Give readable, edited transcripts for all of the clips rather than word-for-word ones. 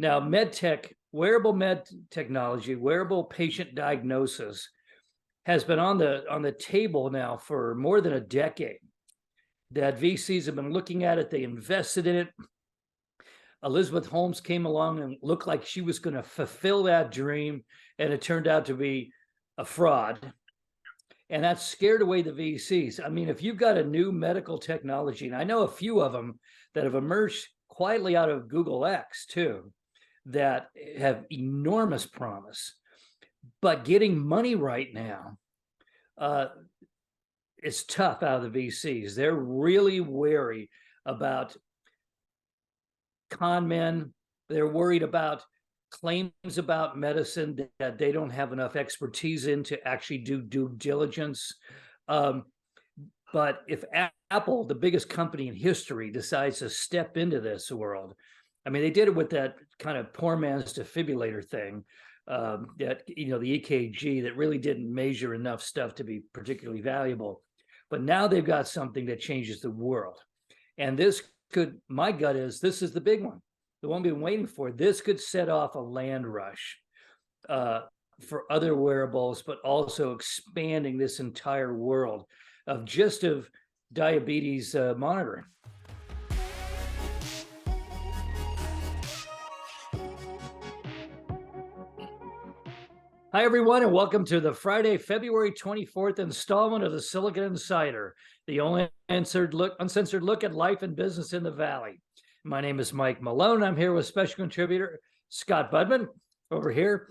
Now, med tech, wearable med technology, wearable patient diagnosis has been on the table now for more than a decade. That VCs have been looking at it. They invested in it. Elizabeth Holmes came along and looked like she was going to fulfill that dream, and it turned out to be a fraud. And that scared away the VCs. I mean, if you've got a new medical technology, and I know a few of them that have emerged quietly out of Google X too, that have enormous promise, but getting money right now is tough out of the VCs. They're really wary about con men. They're worried about claims about medicine that they don't have enough expertise in to actually do due diligence. But if Apple, the biggest company in history, decides to step into this world, I mean, they did it with that kind of poor man's defibrillator thing, that, the EKG that really didn't measure enough stuff to be particularly valuable. But now they've got something that changes the world. And this could, my gut is, this is the big one, the one we've been waiting for. This could set off a land rush for other wearables, but also expanding this entire world of diabetes monitoring. Hi, everyone, and welcome to the Friday, February 24th installment of the Silicon Insider, the only uncensored look at life and business in the Valley. My name is Mike Malone. I'm here with special contributor Scott Budman over here,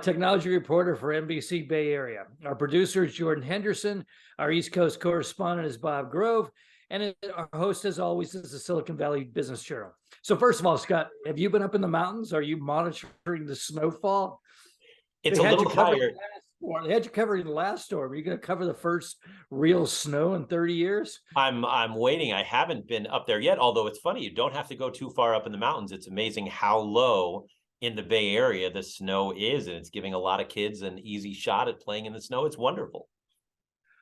technology reporter for NBC Bay Area. Our producer is Jordan Henderson. Our East Coast correspondent is Bob Grove. And our host, as always, is the Silicon Valley Business Journal. So first of all, Scott, have you been up in the mountains? Are you monitoring the snowfall? It's a little higher. They had you covered in the last storm. Are you going to cover the first real snow in 30 years? I'm waiting. I haven't been up there yet, although it's funny. You don't have to go too far up in the mountains. It's amazing how low in the Bay Area the snow is, and it's giving a lot of kids an easy shot at playing in the snow. It's wonderful.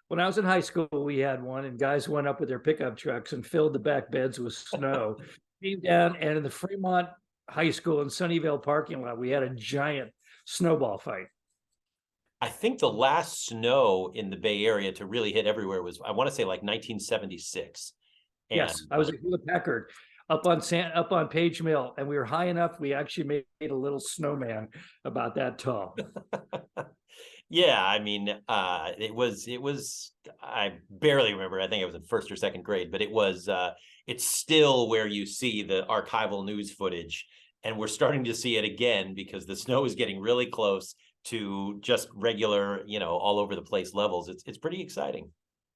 When I was in high school, we had one, and guys went up with their pickup trucks and filled the back beds with snow. Came down, and in the Fremont High School in Sunnyvale parking lot, we had a giant snowball fight. I think the last snow in the Bay Area to really hit everywhere was, I want to say, like 1976. And yes, I was at Hewlett Packard up on Page Mill, and we were high enough we actually made a little snowman about that tall. Yeah, I mean, it was I barely remember. I think I was in first or second grade, but it's still where you see the archival news footage. And we're starting to see it again because the snow is getting really close to just regular, all over the place levels. It's pretty exciting.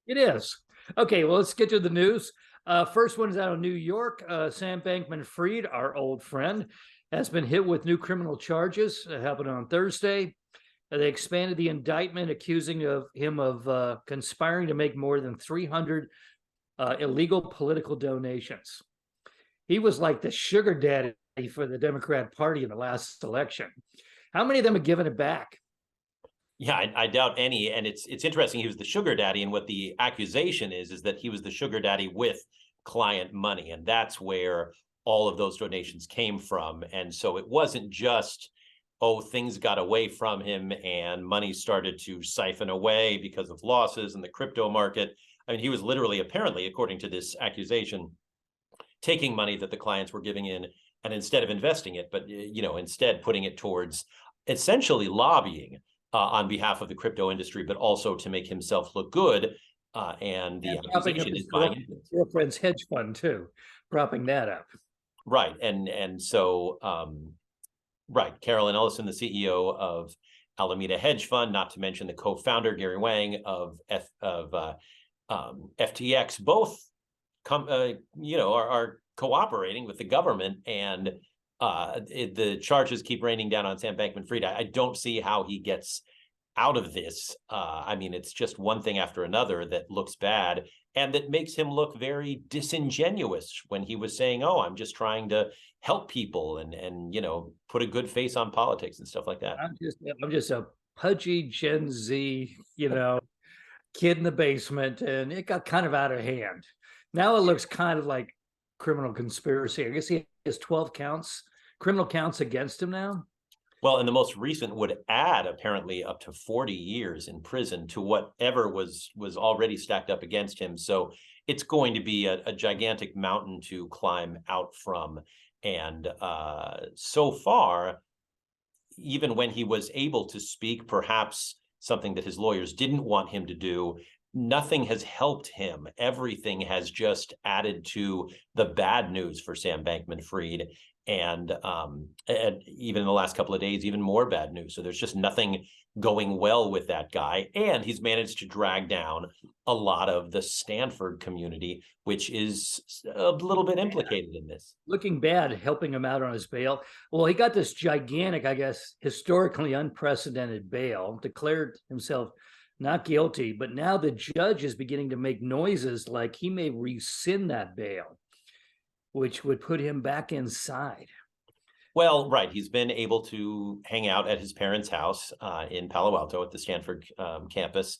It is. Okay, well, let's get to the news. First one is out of New York. Sam Bankman-Fried, our old friend, has been hit with new criminal charges. It happened on Thursday. They expanded the indictment, accusing him of conspiring to make more than 300 illegal political donations. He was like the sugar daddy for the Democrat Party in the last election. How many of them have given it back? Yeah, I doubt any. And it's interesting. He was the sugar daddy, and what the accusation is that he was the sugar daddy with client money, and that's where all of those donations came from. And so it wasn't just, things got away from him and money started to siphon away because of losses in the crypto market. I mean, he was literally, apparently, according to this accusation, taking money that the clients were giving in, and instead of investing it, but instead putting it towards essentially lobbying on behalf of the crypto industry, but also to make himself look good. And the accusation is buying girlfriend's hedge fund too, propping that up. Right, and so right, Carolyn Ellison, the CEO of Alameda Hedge Fund, not to mention the co-founder Gary Wang of FTX, both are cooperating with the government, and the charges keep raining down on Sam Bankman-Fried. I don't see how he gets out of this. I mean, it's just one thing after another that looks bad, and that makes him look very disingenuous when he was saying, I'm just trying to help people and put a good face on politics and stuff like that. I'm just a pudgy Gen Z, kid in the basement, and it got kind of out of hand. Now it looks kind of like criminal conspiracy. I guess he has 12 counts criminal counts against him now. Well, and the most recent would add apparently up to 40 years in prison to whatever was already stacked up against him. So it's going to be a gigantic mountain to climb out from. And so far, even when he was able to speak, perhaps something that his lawyers didn't want him to do, nothing has helped him. Everything has just added to the bad news for Sam Bankman-Fried. And even in the last couple of days, even more bad news. So there's just nothing going well with that guy. And he's managed to drag down a lot of the Stanford community, which is a little bit implicated in this. Looking bad, helping him out on his bail. Well, he got this gigantic, I guess, historically unprecedented bail, declared himself not guilty. But now the judge is beginning to make noises like he may rescind that bail, which would put him back inside. Well, right. He's been able to hang out at his parents' house in Palo Alto at the Stanford campus.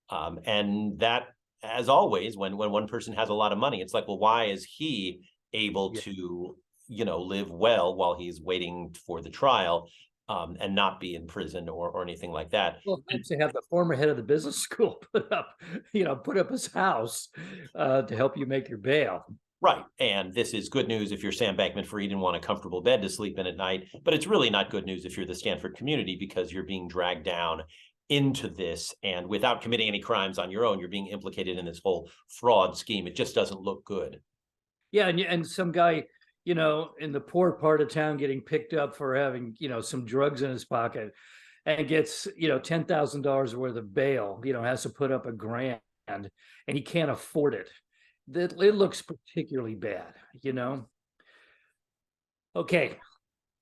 And that, as always, when one person has a lot of money, it's like, well, why is he able to, live well while he's waiting for the trial and not be in prison or anything like that? Well, to have the former head of the business school put up his house to help you make your bail. Right. And this is good news if you're Sam Bankman-Fried and want a comfortable bed to sleep in at night. But it's really not good news if you're the Stanford community, because you're being dragged down into this. And without committing any crimes on your own, you're being implicated in this whole fraud scheme. It just doesn't look good. Yeah. And some guy, in the poor part of town getting picked up for having, some drugs in his pocket and gets, $10,000 worth of bail, has to put up $1,000 and he can't afford it. It looks particularly bad, Okay,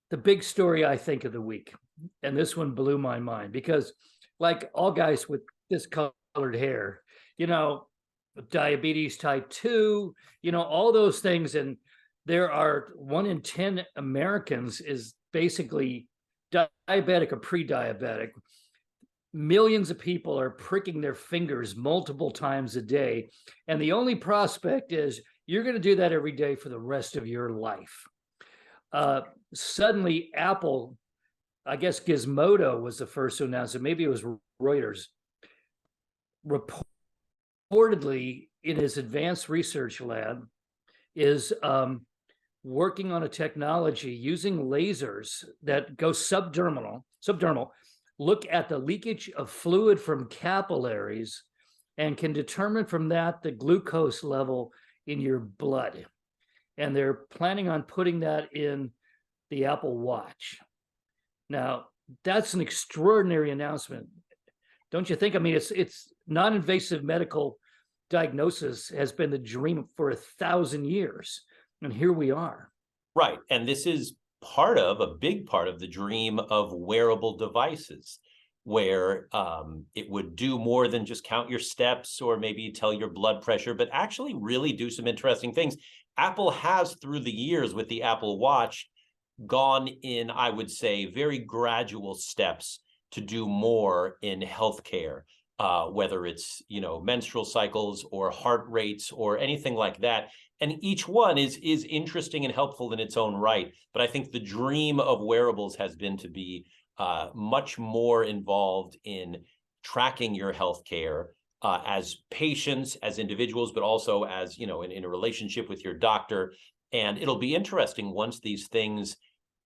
the big story, I think, of the week, and this one blew my mind because, like all guys with discolored hair, diabetes type 2, all those things, and there are 1 in 10 Americans is basically diabetic or pre-diabetic. Millions of people are pricking their fingers multiple times a day. And the only prospect is you're going to do that every day for the rest of your life. Suddenly, Apple, I guess Gizmodo was the first to announce it. Maybe it was Reuters. Reportedly, in his advanced research lab, is working on a technology using lasers that go subdermal, look at the leakage of fluid from capillaries and can determine from that the glucose level in your blood. And they're planning on putting that in the Apple Watch. Now, that's an extraordinary announcement, don't you think? I mean, it's non-invasive medical diagnosis has been the dream for 1,000 years, and here we are. Right, and this is a big part of the dream of wearable devices, where it would do more than just count your steps or maybe tell your blood pressure, but actually really do some interesting things. Apple has, through the years with the Apple Watch, gone in, I would say, very gradual steps to do more in healthcare, whether it's, menstrual cycles or heart rates or anything like that. And each one is interesting and helpful in its own right. But I think the dream of wearables has been to be much more involved in tracking your healthcare as patients, as individuals, but also as, in a relationship with your doctor. And it'll be interesting once these things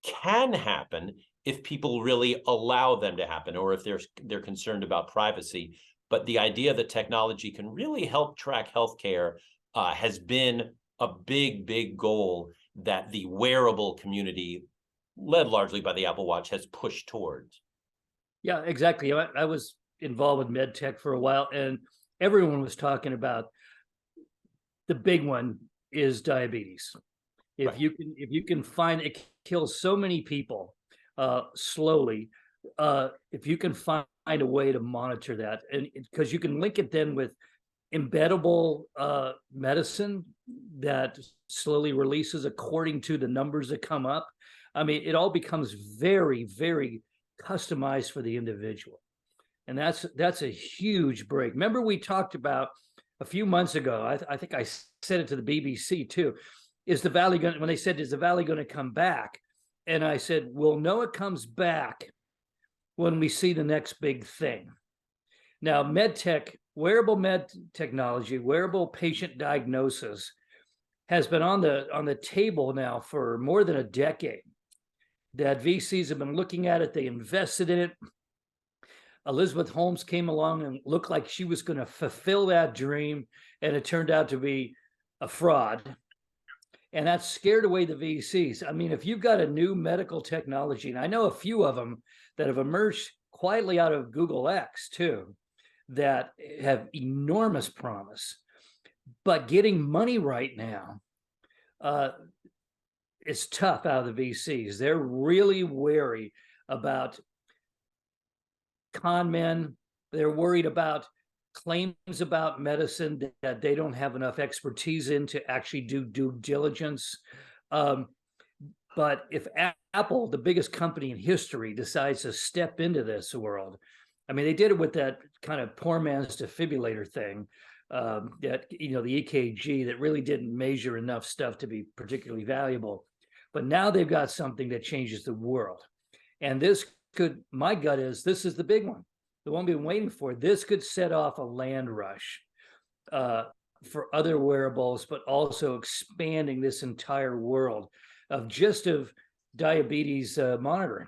can happen, if people really allow them to happen, or if they're concerned about privacy. But the idea that technology can really help track healthcare has been a big, big goal that the wearable community, led largely by the Apple Watch, has pushed towards. Yeah, exactly. I was involved with med tech for a while, and everyone was talking about the big one is diabetes. If you can find it kills so many people slowly, if you can find a way to monitor that, and because you can link it then with embeddable medicine that slowly releases according to the numbers that come up. I mean, it all becomes very, very customized for the individual. And that's a huge break. Remember, we talked about a few months ago, I think I said it to the BBC too, is the Valley going, when they said, is the Valley going to come back? And I said, we'll know it comes back when we see the next big thing. Now, medtech, wearable med technology, wearable patient diagnosis has been on the table now for more than a decade. That VCs have been looking at it, they invested in it. Elizabeth Holmes came along and looked like she was going to fulfill that dream, and it turned out to be a fraud. And that scared away the VCs. I mean, if you've got a new medical technology, and I know a few of them that have emerged quietly out of Google X too, that have enormous promise, but getting money right now is tough out of the VCs. They're really wary about con men. They're worried about claims about medicine that they don't have enough expertise in to actually do due diligence. But if Apple, the biggest company in history, decides to step into this world, I mean, they did it with that kind of poor man's defibrillator thing, that, you know, the EKG that really didn't measure enough stuff to be particularly valuable. But now they've got something that changes the world. And this could, my gut is, this is the big one, the one we've been waiting for. This could set off a land rush for other wearables, but also expanding this entire world of diabetes monitoring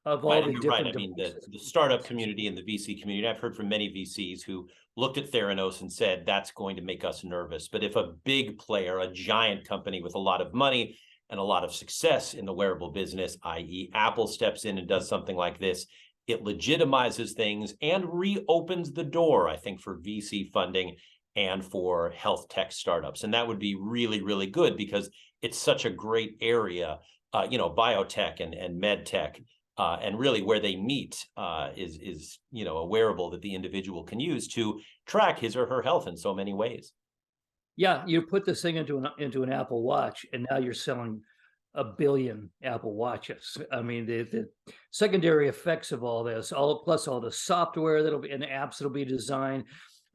of all the You're different right. I mean, the startup community and the VC community, I've heard from many VCs who looked at Theranos and said, that's going to make us nervous. But if a big player, a giant company with a lot of money and a lot of success in the wearable business, i.e. Apple, steps in and does something like this, it legitimizes things and reopens the door, I think, for VC funding and for health tech startups. And that would be really, really good because it's such a great area, biotech and med tech. And really where they meet is a wearable that the individual can use to track his or her health in so many ways. Yeah, you put this thing into an Apple Watch, and now you're selling 1 billion Apple Watches. I mean, the secondary effects of all this, plus all the software that'll be and apps that'll be designed,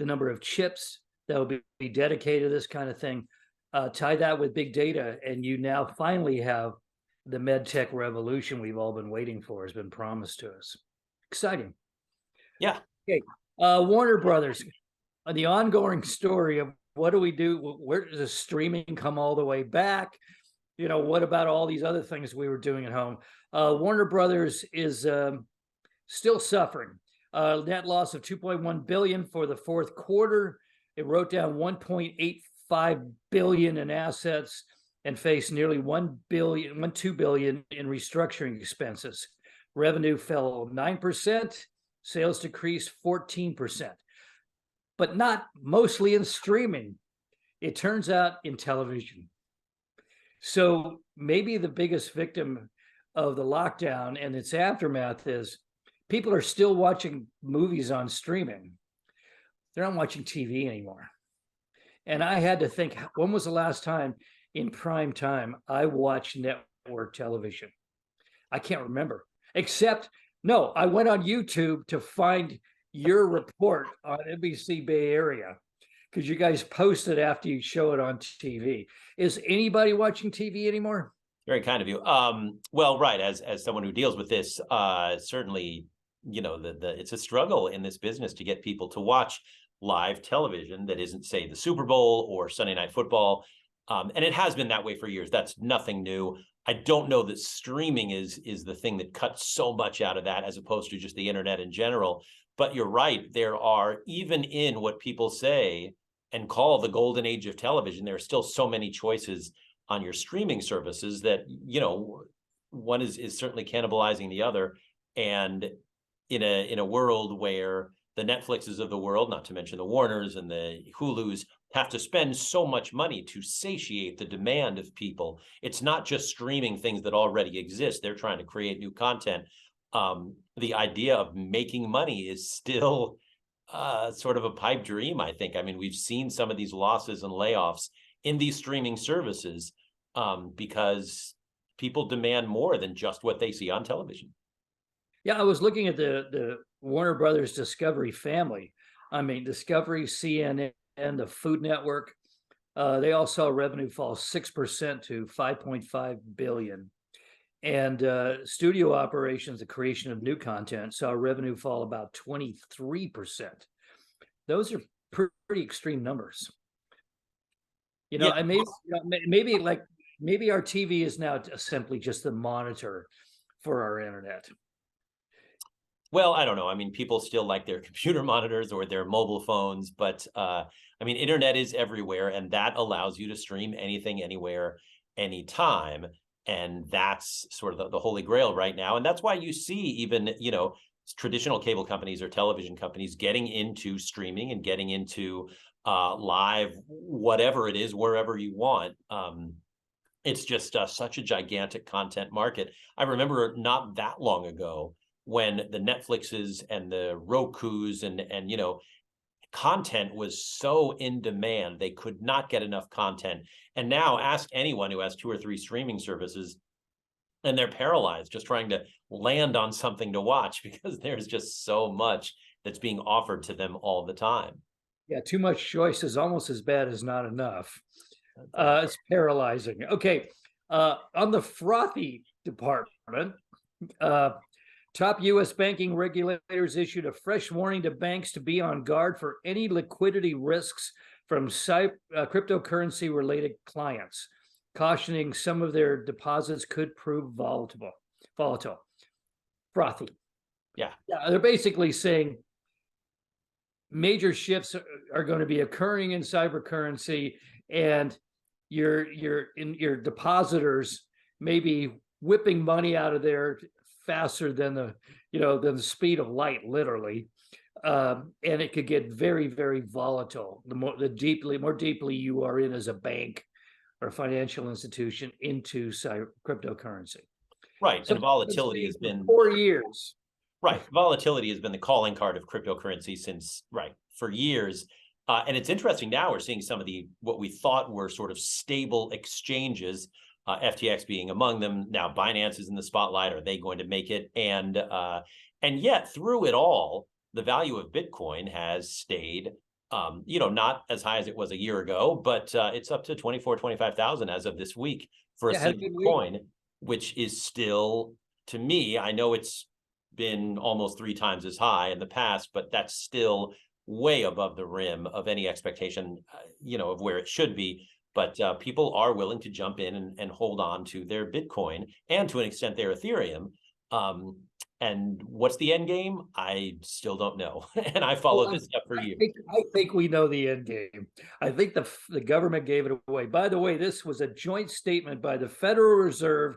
the number of chips that will be dedicated to this kind of thing, tie that with big data, and you now finally have the med tech revolution we've all been waiting for has been promised to us. Exciting. Yeah. Okay. Warner Brothers, the ongoing story of what do we do? Where does the streaming come all the way back? You know, what about all these other things we were doing at home? Warner Brothers is still suffering. Net loss of 2.1 billion for the fourth quarter. It wrote down 1.85 billion in assets and faced nearly 2 billion in restructuring expenses. Revenue fell 9%, sales decreased 14%, but not mostly in streaming. It turns out in television. So maybe the biggest victim of the lockdown and its aftermath is people are still watching movies on streaming. They're not watching TV anymore. And I had to think, when was the last time in prime time I watched network television? I can't remember, except, no, I went on YouTube to find your report on NBC Bay Area because you guys posted after you show it on TV. Is anybody watching TV anymore? Very kind of you. Well, right. As someone who deals with this, certainly, it's a struggle in this business to get people to watch live television that isn't, say, the Super Bowl or Sunday Night Football. And it has been that way for years. That's nothing new. I don't know that streaming is the thing that cuts so much out of that as opposed to just the internet in general. But you're right. There are, even in what people say and call the golden age of television, there are still so many choices on your streaming services that, one is certainly cannibalizing the other. And in a world where the Netflixes of the world, not to mention the Warners and the Hulus, have to spend so much money to satiate the demand of people. It's not just streaming things that already exist. They're trying to create new content. The idea of making money is still sort of a pipe dream, I think. I mean, we've seen some of these losses and layoffs in these streaming services because people demand more than just what they see on television. Yeah, I was looking at the Warner Brothers Discovery family. I mean, Discovery, CNN, the Food Network, they all saw revenue fall 6% to 5.5 billion. And studio operations, the creation of new content, saw revenue fall about 23%. Those are pretty extreme numbers. Yeah. And maybe our TV is now simply just the monitor for our internet. Well, I don't know. I mean, people still like their computer monitors or their mobile phones, but I mean, internet is everywhere, and that allows you to stream anything, anywhere, anytime. And that's sort of the holy grail right now. And that's why you see even, traditional cable companies or television companies getting into streaming and getting into live, whatever it is, wherever you want. It's just such a gigantic content market. I remember not that long ago when the Netflixes and the Rokus and content was so in demand, they could not get enough content. And now ask anyone who has 2 or 3 streaming services, and they're paralyzed just trying to land on something to watch because there's just so much that's being offered to them all the time. Yeah, too much choice is almost as bad as not enough. It's paralyzing. Okay, on the frothy department, top U.S. banking regulators issued a fresh warning to banks to be on guard for any liquidity risks from cryptocurrency-related clients, cautioning some of their deposits could prove volatile. Frothy. Yeah, they're basically saying major shifts are going to be occurring in cyber currency, and your depositors may be whipping money out of there faster than the speed of light, literally, and it could get very, very volatile. The more deeply you are in as a bank or a financial institution into cryptocurrency. right. So and volatility has been 4 years. Right, volatility has been the calling card of cryptocurrency since for years. And it's interesting now we're seeing some of what we thought were sort of stable exchanges, FTX being among them. Now Binance is in the spotlight. Are they going to make it? And yet through it all, the value of Bitcoin has stayed, not as high as it was a year ago, but it's up to 25,000 as of this week for a single coin, which is still, to me, I know it's been almost 3 times as high in the past, but that's still way above the rim of any expectation, of where it should be. But people are willing to jump in and hold on to their Bitcoin and to an extent their Ethereum. And what's the end game? I still don't know. And I followed this stuff for years. I think we know the end game. I think the government gave it away. By the way, this was a joint statement by the Federal Reserve,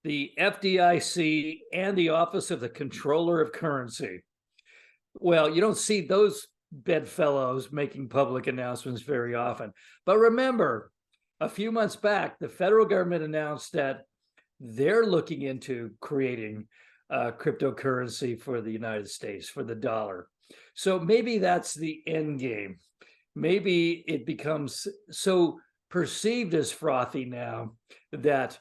the FDIC, and the Office of the Comptroller of Currency. Well, you don't see those bedfellows making public announcements very often. But remember, a few months back, the federal government announced that they're looking into creating cryptocurrency for the United States, for the dollar. So maybe that's the end game. Maybe it becomes so perceived as frothy now that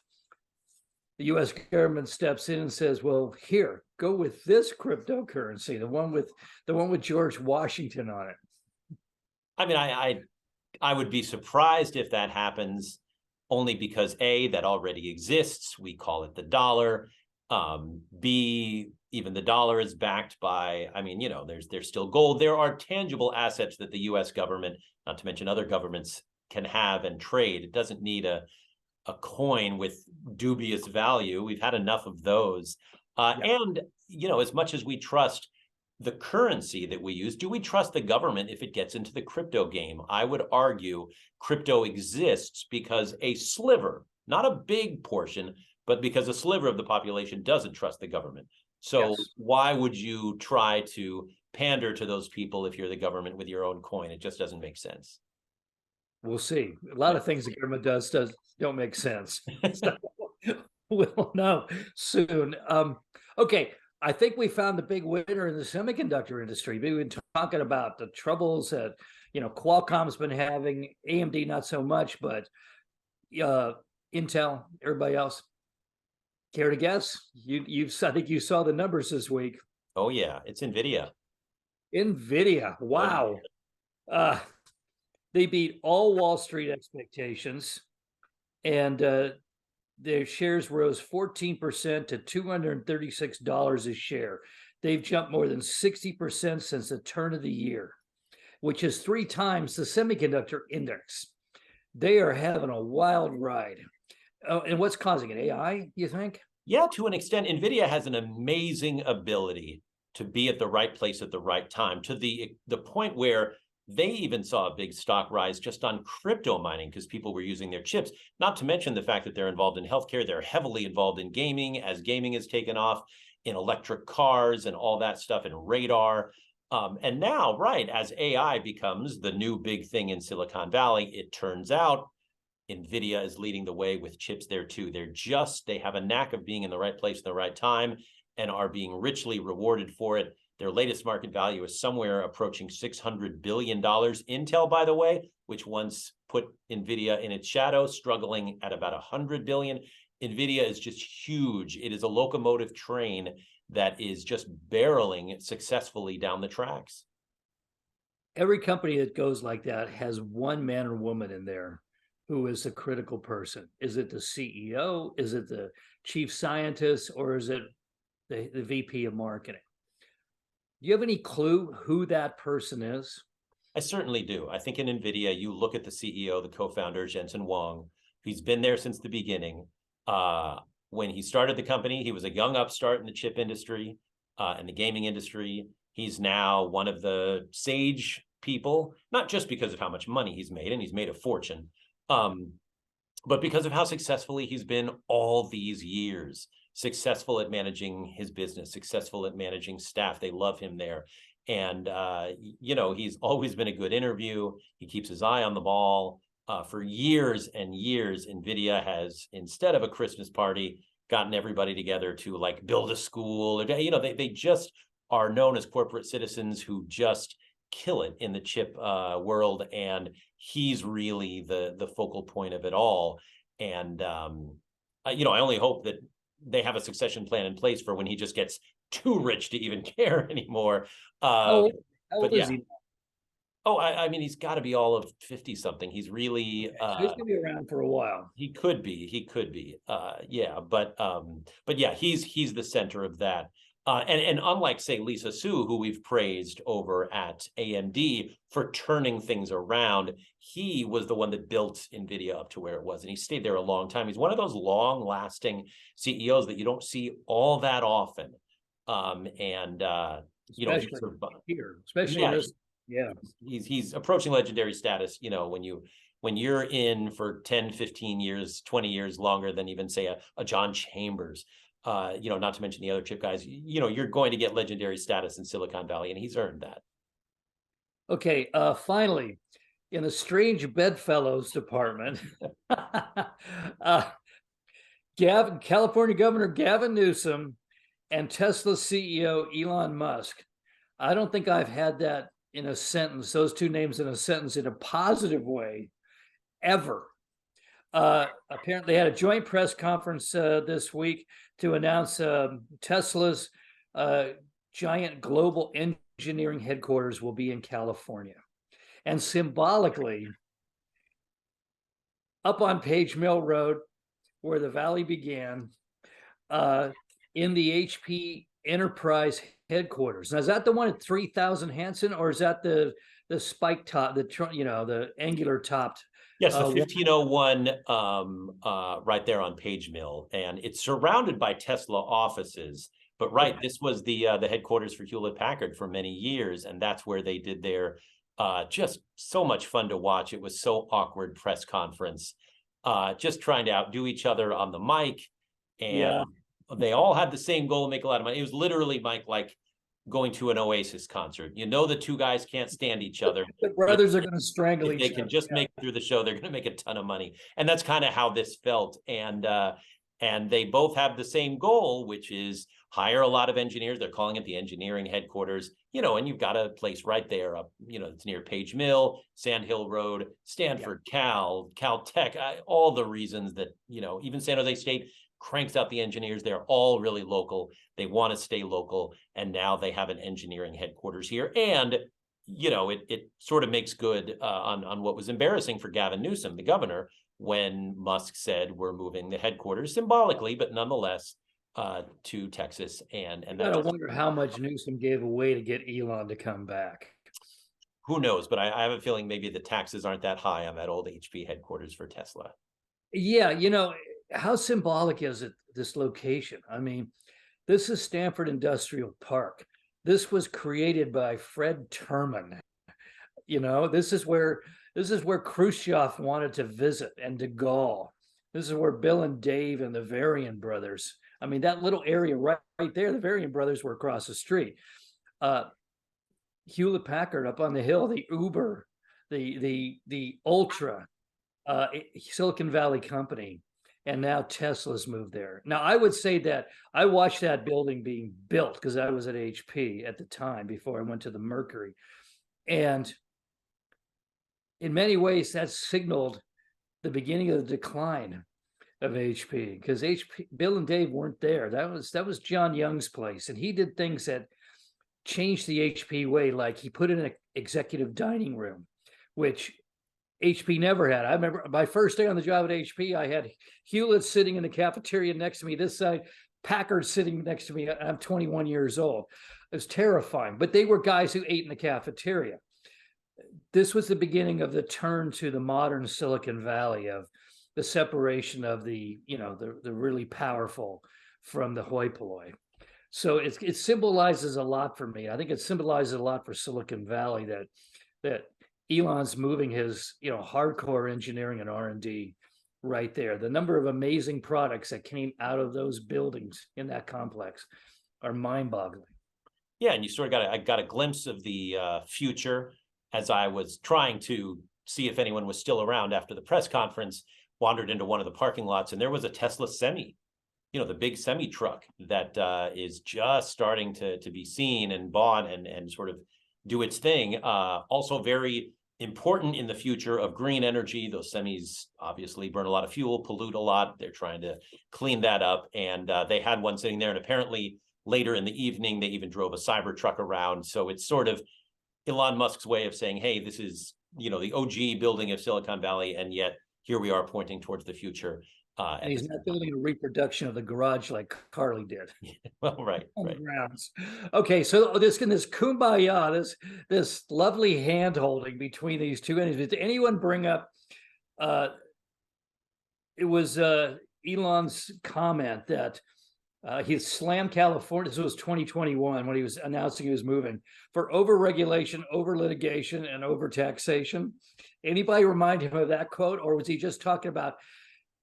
the U.S. government steps in and says, well, here, go with this cryptocurrency, the one with George Washington on it. I mean, I would be surprised if that happens, only because A, that already exists. We call it the dollar. B, even the dollar is backed by, there's still gold. There are tangible assets that the U.S. government, not to mention other governments, can have and trade. It doesn't need a coin with dubious value. We've had enough of those. And, as much as we trust the currency that we use, do we trust the government if it gets into the crypto game? I would argue crypto exists because a sliver, not a big portion, but because a sliver of the population doesn't trust the government. So why would you try to pander to those people if you're the government with your own coin? It just doesn't make sense. We'll see. A lot of things the government does don't make sense. So we'll know soon. Okay, I think we found the big winner in the semiconductor industry. We've been talking about the troubles that Qualcomm's been having, AMD not so much, but Intel, everybody else. Care to guess? I think you saw the numbers this week. Oh yeah, it's Nvidia. Wow. They beat all Wall Street expectations, and their shares rose 14% to $236 a share. They've jumped more than 60% since the turn of the year, which is 3 times the semiconductor index. They are having a wild ride. Oh, and what's causing it? AI, you think? Yeah, to an extent. Nvidia has an amazing ability to be at the right place at the right time, to the point where they even saw a big stock rise just on crypto mining because people were using their chips, not to mention the fact that they're involved in healthcare. They're heavily involved in gaming, as gaming has taken off, in electric cars and all that stuff, and radar. And now, right, as AI becomes the new big thing in Silicon Valley, it turns out Nvidia is leading the way with chips there too. They have a knack of being in the right place at the right time and are being richly rewarded for it. Their latest market value is somewhere approaching $600 billion. Intel, by the way, which once put Nvidia in its shadow, struggling at about 100 billion. Nvidia is just huge. It is a locomotive train that is just barreling successfully down the tracks. Every company that goes like that has one man or woman in there who is a critical person. Is it the CEO? Is it the chief scientist? Or is it the VP of marketing? Do you have any clue who that person is? I certainly do. I think in Nvidia, you look at the CEO, the co-founder, Jensen Huang. He's been there since the beginning. When he started the company, he was a young upstart in the chip industry and the gaming industry. He's now one of the sage people, not just because of how much money he's made, and he's made a fortune, but because of how successfully he's been all these years, successful at managing his business, successful at managing staff. They love him there. And, he's always been a good interview. He keeps his eye on the ball. For years and years, Nvidia has, instead of a Christmas party, gotten everybody together to like build a school. They just are known as corporate citizens who just kill it in the chip world. And he's really the focal point of it all. And, I only hope that they have a succession plan in place for when he just gets too rich to even care anymore. How old is he? Oh, I mean, he's got to be all of 50 something. He's really So he's gonna be around for a while. He could be. Yeah, but yeah, he's the center of that. And unlike, say, Lisa Su, who we've praised over at AMD for turning things around, he was the one that built Nvidia up to where it was, and he stayed there a long time. He's one of those long-lasting CEOs that you don't see all that often. Especially here, especially in this. Yeah, he's approaching legendary status, when you're in for 10, 15 years, 20 years longer than even, say, a John Chambers, not to mention the other chip guys, you're going to get legendary status in Silicon Valley, and he's earned that. Okay, finally, in the strange bedfellows department, California Governor Gavin Newsom and Tesla CEO Elon Musk. I don't think I've had that in a sentence, those two names in a sentence in a positive way ever. Apparently they had a joint press conference this week to announce Tesla's giant global engineering headquarters will be in California. And symbolically, up on Page Mill Road, where the valley began, in the HP Enterprise headquarters. Now, is that the one at 3000 Hanson, or is that the spike top, the angular topped? Yes, the 1501 right there on Page Mill, and it's surrounded by Tesla offices. But right, this was the headquarters for Hewlett Packard for many years, and that's where they did their just so much fun to watch. It was so awkward press conference, just trying to outdo each other on the mic, and they all had the same goal: make a lot of money. It was literally, Mike, like going to an Oasis concert. The two guys can't stand each other. The brothers are going to strangle each other. They can just make it through the show. They're going to make a ton of money. And that's kind of how this felt. And they both have the same goal, which is hire a lot of engineers. They're calling it the engineering headquarters, and you've got a place right there up, it's near Page Mill, Sand Hill Road, Stanford, Cal Tech, all the reasons that, even San Jose State cranks out the engineers. They're all really local. They want to stay local. And now they have an engineering headquarters here. And, it sort of makes good on what was embarrassing for Gavin Newsom, the governor, when Musk said we're moving the headquarters symbolically, but nonetheless, to Texas. And I that just, wonder how much Newsom gave away to get Elon to come back. who knows? But I have a feeling maybe the taxes aren't that high on that old HP headquarters for Tesla. Yeah, how symbolic is it, this location? I mean, this is Stanford Industrial Park. This was created by Fred Terman. This is where Khrushchev wanted to visit, and de Gaulle. This is where Bill and Dave and the Varian brothers. I mean, that little area right there, the Varian brothers were across the street. Hewlett Packard up on the hill, the Uber, the Ultra, Silicon Valley company, and now Tesla's moved there. Now, I would say that I watched that building being built because I was at HP at the time before I went to the Mercury. And in many ways, that signaled the beginning of the decline of HP, because Bill and Dave weren't there. That was John Young's place, and he did things that changed the HP way. Like he put in an executive dining room, which HP never had. I remember my first day on the job at HP, I had Hewlett sitting in the cafeteria next to me, this side, Packard sitting next to me. I'm 21 years old. It was terrifying, but they were guys who ate in the cafeteria. This was the beginning of the turn to the modern Silicon Valley, of the separation of the really powerful from the hoi polloi. So it symbolizes a lot for me. I think it symbolizes a lot for Silicon Valley that Elon's moving his hardcore engineering and R&D right there. The number of amazing products that came out of those buildings in that complex are mind-boggling. Yeah, and you sort of got a glimpse of the future as I was trying to see if anyone was still around after the press conference. Wandered into one of the parking lots, and there was a Tesla Semi, the big semi truck that is just starting to be seen and bought and sort of do its thing. Also very important in the future of green energy. Those semis obviously burn a lot of fuel, pollute a lot. They're trying to clean that up. And they had one sitting there, and apparently later in the evening, they even drove a Cybertruck around. So it's sort of Elon Musk's way of saying, hey, this is, the OG building of Silicon Valley. And yet here we are pointing towards the future. And he's not building a reproduction of the garage like Carly did. Well, right. Grounds. Okay, so this kumbaya, this lovely hand holding between these two entities. Did anyone bring up? It was Elon's comment that he slammed California. This was 2021 when he was announcing he was moving for over-regulation, over-litigation, and over-taxation. Anybody remind him of that quote, or was he just talking about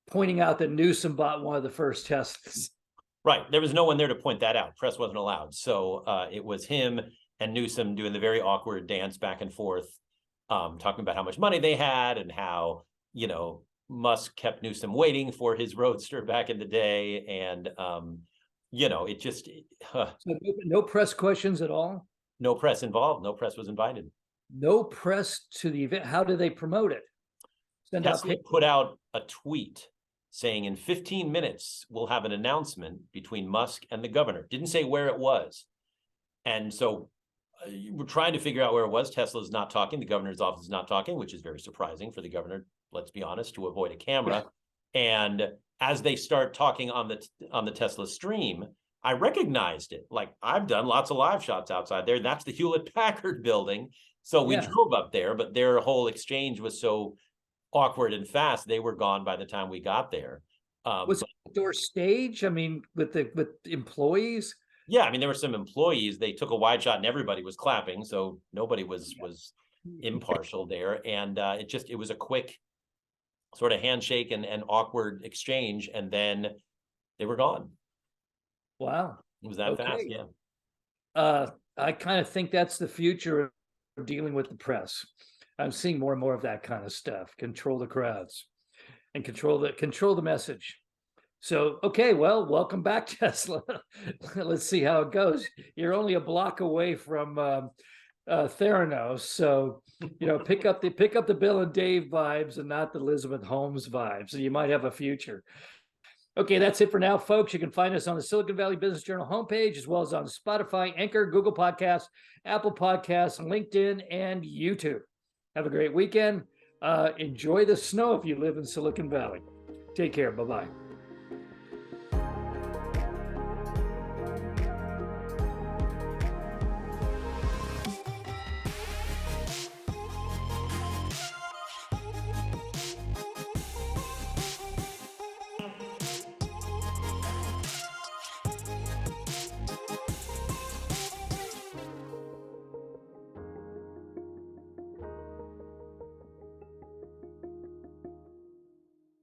pointing out that Newsom bought one of the first Teslas? Right. There was no one there to point that out. Press wasn't allowed. So it was him and Newsom doing the very awkward dance back and forth, talking about how much money they had and how, Musk kept Newsom waiting for his roadster back in the day. And, it just... So no press questions at all? No press involved. No press was invited. No press to the event. How do they promote it? Tesla put out a tweet saying in 15 minutes, we'll have an announcement between Musk and the governor. Didn't say where it was. And so we're trying to figure out where it was. Tesla's not talking. The governor's office is not talking, which is very surprising for the governor, let's be honest, to avoid a camera. And as they start talking on the Tesla stream, I recognized it. Like, I've done lots of live shots outside there. That's the Hewlett Packard building. So we drove up there, but their whole exchange was so awkward and fast, they were gone by the time we got there. Was it outdoor stage? I mean, with employees? Yeah, I mean, there were some employees. They took a wide shot and everybody was clapping, so nobody was impartial there. And it was a quick sort of handshake and awkward exchange, and then they were gone. Wow. It was that fast, yeah. I kind of think that's the future of dealing with the press. I'm seeing more and more of that kind of stuff. Control the crowds and control the message. So, okay, well, welcome back, Tesla. Let's see how it goes. You're only a block away from Theranos, so pick up the Bill and Dave vibes and not the Elizabeth Holmes vibes, and you might have a future. Okay, that's it for now, folks. You can find us on the Silicon Valley Business Journal homepage, as well as on Spotify, Anchor, Google Podcasts, Apple Podcasts, LinkedIn, and YouTube. Have a great weekend. Enjoy the snow if you live in Silicon Valley. Take care. Bye-bye.